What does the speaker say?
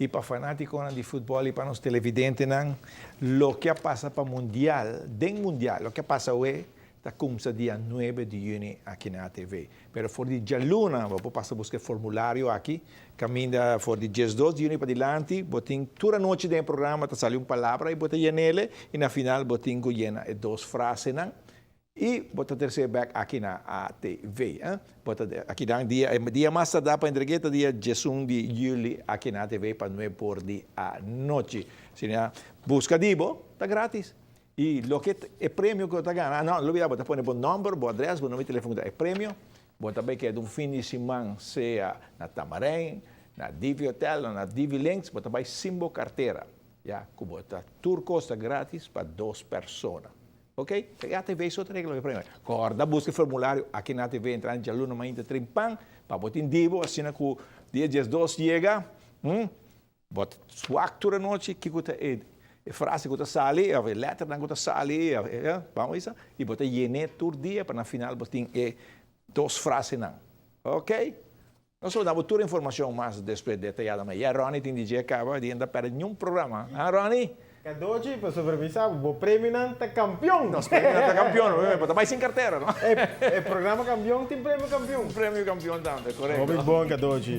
E para fanático de futebol e para os televidentes, lo que passa para mundial, lo que passa hoje, está começa dia 9 de junho aqui na TV. Pero for de dia luna, vou passar a buscar formulário aqui, caminha for de dias 2 de junho para diante, botem toda a noite do programa, tá saiu uma palavra e botem nele, e na final botem llena duas frases, e bota terceiro back aqui na ATV. Bota aqui dá dia mais dá para entregar dia 1 de julho aqui na ATV para 9 por de a noite. Se busca dibo, tá grátis. E lo que é prêmio que você ganha, não olvida, bota põe bom número, bom adresse, bom número de telefone, é prêmio. Bota bem que é de um fim de semana, seja na Tamarém, na Divi Hotel, na Divi Links, bota bem Simbo carteira. Já, que bota tour costa grátis para 2 pessoas. Ok? A TV só tem regra primeiro. Corda, busca o formulário aqui na TV, entrar em aluno ainda trimpang, para botar em divo, assim que o dia 2 chega, bota sua noite, que você frase que você sali, a letra que você sali, vamos isso, e bota llene todo dia, para na final botar 2 frases não. Ok? Nós só damos toda a informação mais detalhada, mas Ronnie tem de acaba de andar para nenhum programa. Ronnie? Kadoji, para supervisar, o prêmio não está campeão. Nós prêmio não está campeão, mas vai sem carteira, não? É programa campeão, tem prêmio campeão. Prêmio campeão também, correto. Muito bom, Kadoji.